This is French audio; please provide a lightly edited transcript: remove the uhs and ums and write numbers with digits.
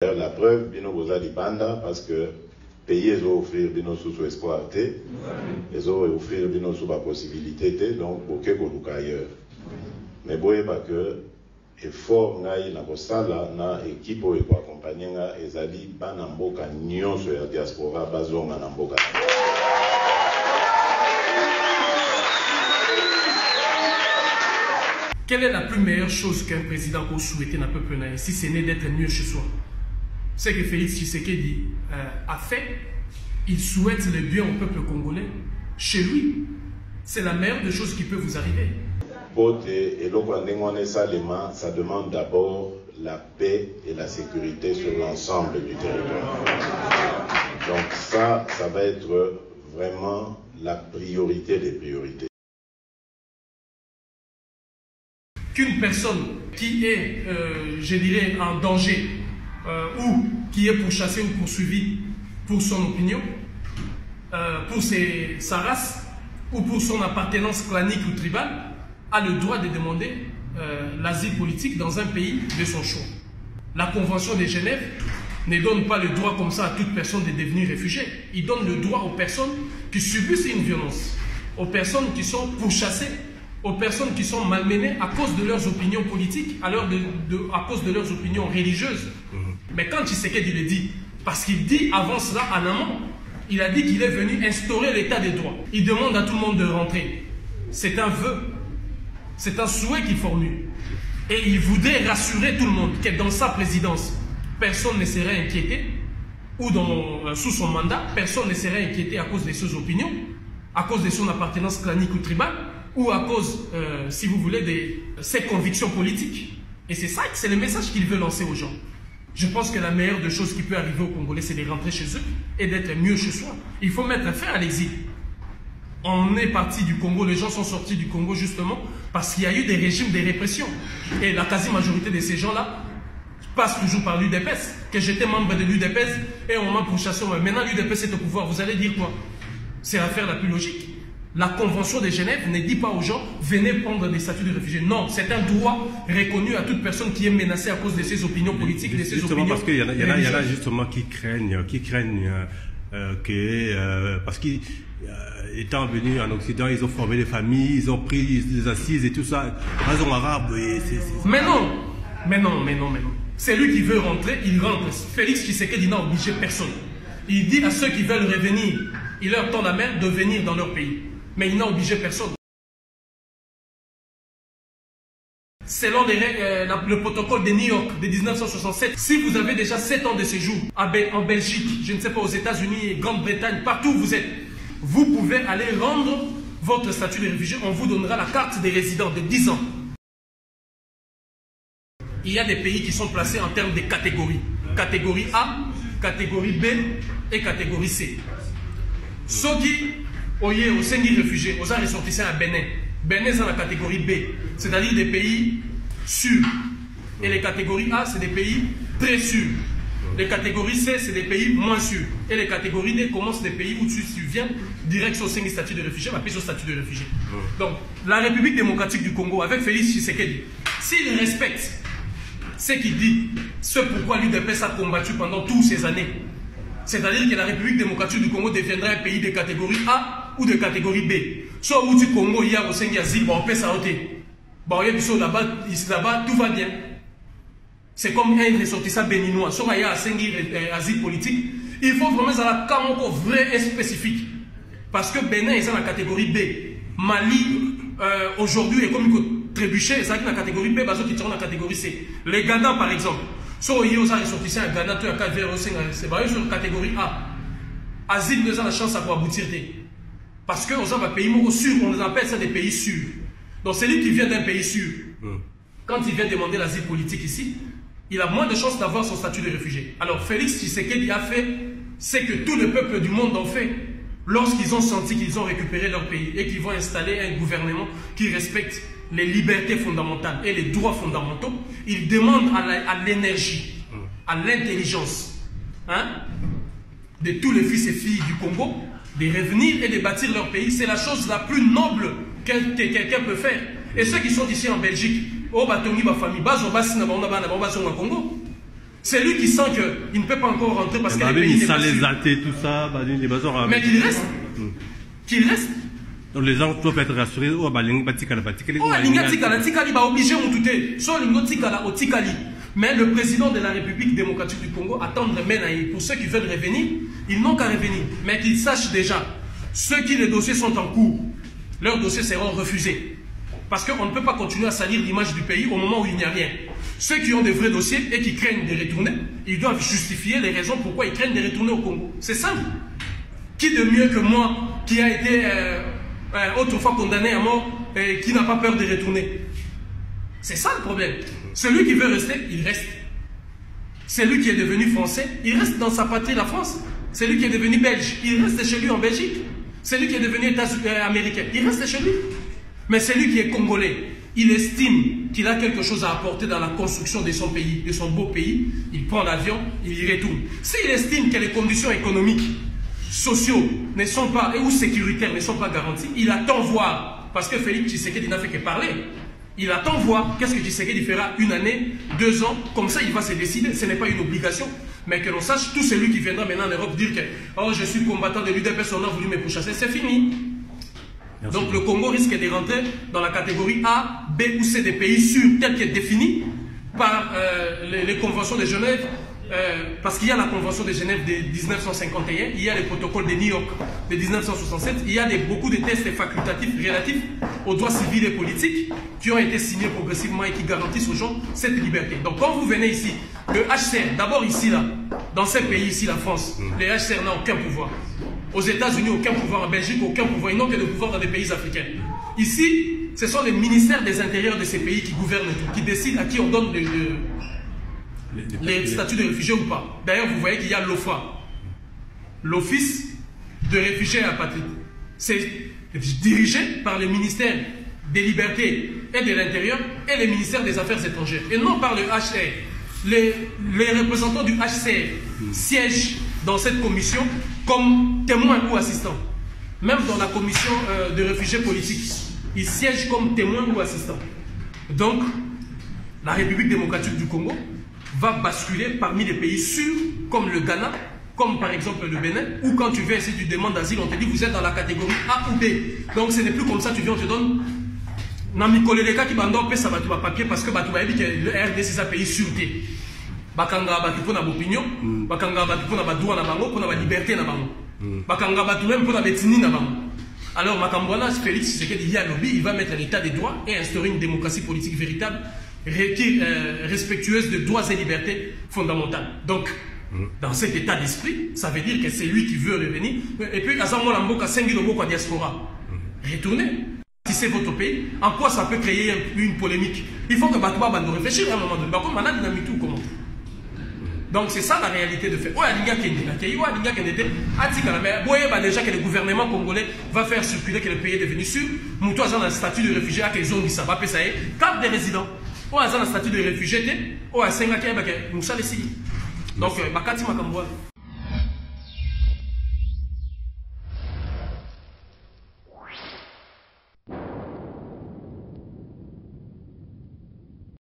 La preuve, bino boza libanda parce que pays ils ont offrir bino sous espoir ils ont offrir bino sous la possibilité donc ok koluka ailleurs. Mais boye pas que effort ngai na kosala na équipe oyo ko accompagner nga ezali bana mboka nyonso ya diaspora bazonga na mboka. Quelle est la plus meilleure chose qu'un président peut souhaiter à un peuple si ce n'est d'être mieux chez soi? C'est que Félix Tshisekedi a fait. Il souhaite le bien au peuple congolais chez lui. C'est la meilleure des choses qui peut vous arriver. Ça demande d'abord la paix et la sécurité sur l'ensemble du territoire. Donc ça va être vraiment la priorité des priorités. Qu'une personne qui est, je dirais, en danger ou qui est pourchassée ou poursuivie pour son opinion, pour sa race ou pour son appartenance clanique ou tribale, a le droit de demander l'asile politique dans un pays de son choix. La Convention de Genève ne donne pas le droit comme ça à toute personne de devenir réfugié. Il donne le droit aux personnes qui subissent une violence, aux personnes qui sont pourchassées, aux personnes qui sont malmenées à cause de leurs opinions politiques, à cause de leurs opinions religieuses. Mais quand Tshisekedi le dit, parce qu'il dit avant cela en amont, il a dit qu'il est venu instaurer l'état des droits. Il demande à tout le monde de rentrer. C'est un vœu, c'est un souhait qu'il formule. Et il voudrait rassurer tout le monde que dans sa présidence, personne ne serait inquiété, ou sous son mandat, personne ne serait inquiété à cause de ses opinions, à cause de son appartenance clanique ou tribale, ou à cause, si vous voulez, de ses convictions politiques. Et c'est ça, c'est le message qu'il veut lancer aux gens. Je pense que la meilleure des choses qui peut arriver aux Congolais, c'est de rentrer chez eux et d'être mieux chez soi. Il faut mettre fin à l'exil. On est parti du Congo, les gens sont sortis du Congo justement parce qu'il y a eu des régimes de répression. Et la quasi-majorité de ces gens-là passent toujours par l'UDPS. Que j'étais membre de l'UDPS et on m'a pourchassé. Maintenant l'UDPS est au pouvoir, vous allez dire quoi? C'est l'affaire la plus logique. La Convention de Genève ne dit pas aux gens « venez prendre des statuts de réfugiés ». Non, c'est un droit reconnu à toute personne qui est menacée à cause de ses opinions politiques, de ses opinions parce qu'il y en a justement qui craignent que parce qu'étant venus en Occident, ils ont formé des familles, ils ont pris des assises et tout ça, raison arabe. Mais non. C'est lui qui veut rentrer, il rentre. Félix Tshisekedi n'a obligé personne. Il dit à ceux qui veulent revenir, il leur tend la main de venir dans leur pays. Mais il n'a obligé personne. Selon le protocole de New York de 1967, si vous avez déjà 7 ans de séjour en Belgique, je ne sais pas, aux États-Unis, Grande-Bretagne, partout où vous êtes, vous pouvez aller rendre votre statut de réfugié. On vous donnera la carte des résidents de 10 ans. Il y a des pays qui sont placés en termes de catégories. Catégorie A, catégorie B et catégorie C. Ceux qui ont été réfugiés, aux ressortissants à Bénin. Bénin est dans la catégorie B, c'est-à-dire des pays sûrs. Et les catégories A, c'est des pays très sûrs. Les catégories C, c'est des pays moins sûrs. Et les catégories D commencent des pays où tu viens direct sur le statut de réfugié, mais plus au statut de réfugié. Donc, la République démocratique du Congo, avec Félix Tshisekedi, s'il respecte ce qu'il dit, ce pourquoi l'UDPS a combattu pendant toutes ces années, c'est-à-dire que la République démocratique du Congo deviendra un pays de catégorie A ou de catégorie B. Soit où tu Congo, il y a au Sénégal, on peut s'arrêter. Là-bas, tout va bien. C'est comme un ressortissant béninois. Soit il y a un asile politique, il faut vraiment avoir un cas vrai et spécifique. Parce que Bénin est dans la catégorie B. Mali, aujourd'hui, est comme une trébuché, c'est dans la catégorie B, parce qu'ils sont dans la catégorie C. Les Ghana, par exemple. So, il y a un ressortissant à Ghana, tu as c'est sur la catégorie A. Asile, nous avons la chance à aboutir. Parce qu'on a un pays sûr, on les appelle ça des pays sûrs. Donc, celui qui vient d'un pays sûr, quand il vient demander l'asile politique ici, il a moins de chances d'avoir son statut de réfugié. Alors, Félix Tshisekedi a fait ce que tout le peuple du monde ont fait lorsqu'ils ont senti qu'ils ont récupéré leur pays et qu'ils vont installer un gouvernement qui respecte les libertés fondamentales et les droits fondamentaux. Ils demandent à l'énergie, à l'intelligence de tous les fils et filles du Congo de revenir et de bâtir leur pays. C'est la chose la plus noble que quelqu'un peut faire. Et ceux qui sont ici en Belgique, C'est lui qui sent qu'il ne peut pas encore rentrer parce que les pays n'est pas sûr. les athées, tout ça, mais qu'il reste. Qu'il reste. Donc les gens doivent être rassurés. Oh, mais le président de la République démocratique du Congo attend de pour ceux qui veulent revenir, ils n'ont qu'à revenir. Mais qu'ils sachent déjà, ceux qui les dossiers sont en cours, leurs dossiers seront refusés. Parce qu'on ne peut pas continuer à salir l'image du pays au moment où il n'y a rien. Ceux qui ont des vrais dossiers et qui craignent de retourner, ils doivent justifier les raisons pourquoi ils craignent de retourner au Congo. C'est simple. Qui de mieux que moi, qui a été autrefois condamné à mort et qui n'a pas peur de retourner? C'est ça le problème. Celui qui veut rester, il reste. Celui qui est devenu français, il reste dans sa patrie, la France. Celui qui est devenu belge, il reste chez lui en Belgique. Celui qui est devenu américain, il reste chez lui. Mais celui qui est congolais, il estime qu'il a quelque chose à apporter dans la construction de son pays, de son beau pays, il prend l'avion, il y retourne. S'il estime que les conditions économiques, sociaux ne sont pas, ou sécuritaires ne sont pas garanties, il attend voir, parce que Félix Tshisekedi n'a fait que parler, il attend voir qu'est-ce que Tshisekedi fera 1 année, 2 ans, comme ça il va se décider, ce n'est pas une obligation, mais que l'on sache, tout celui qui viendra maintenant en Europe dire que oh, je suis combattant de l'UDPS, on a voulu me pourchasser, c'est fini. Merci. Donc le Congo risque de rentrer dans la catégorie A, B ou C des pays sûrs, tel qu'est défini par les conventions de Genève, parce qu'il y a la convention de Genève de 1951, il y a les protocoles de New York de 1967, il y a beaucoup de tests facultatifs relatifs aux droits civils et politiques qui ont été signés progressivement et qui garantissent aux gens cette liberté. Donc quand vous venez ici, le HCR, d'abord ici, là, dans ces pays ici, la France, le HCR n'a aucun pouvoir. Aux États-Unis, aucun pouvoir. En Belgique, aucun pouvoir. Ils n'ont que de pouvoir dans les pays africains. Ici, ce sont les ministères des Intérieurs de ces pays qui gouvernent tout, qui décident à qui on donne les statuts de réfugiés ou pas. D'ailleurs, vous voyez qu'il y a l'OFRA, l'Office de réfugiés et apatrides. C'est dirigé par le ministère des Libertés et de l'Intérieur et le ministère des Affaires étrangères. Et non par le HCR. Les représentants du HCR siègent dans cette commission comme témoins ou assistants. Même dans la commission de réfugiés politiques, ils siègent comme témoins ou assistants. Donc, la République démocratique du Congo va basculer parmi les pays sûrs, comme le Ghana, comme par exemple le Bénin, ou quand tu viens ici, tu demandes d'asile, on te dit vous êtes dans la catégorie A ou B. Donc ce n'est plus comme ça, tu viens, on te donne les cas qui bandent ça va papier parce que tu vas dire que le RDC c'est un pays sûreté. Bakanga batu pour na opinion, bakanga batu pour na droit na bango, pour na liberté na bango. Bakanga batu même pour na betini na bango. Alors Makambwana Félix Tshisekedi y a lobby, il va mettre l'état des droits et instaurer une démocratie politique véritable respectueuse de droits et libertés fondamentales. Donc, dans cet état d'esprit, ça veut dire que c'est lui qui veut revenir. Et puis, à Zambo Lamboka, Sengi Lomboka diaspora, retournez. Si c'est votre pays, en quoi ça peut créer une polémique? Il faut que Batouba Bando réfléchisse à un moment donné. Comme on a dynamique tout comment. Donc, c'est ça la réalité de fait. Oh, il y a déjà que le gouvernement congolais va faire circuler que le pays est devenu sûr. Moutou a un statut de réfugié à qu'ils ont ça va payer carte de résident. Oh, il y a un statut de réfugié, oh, il y a un statut de réfugié. Donc, Makati Makambouane.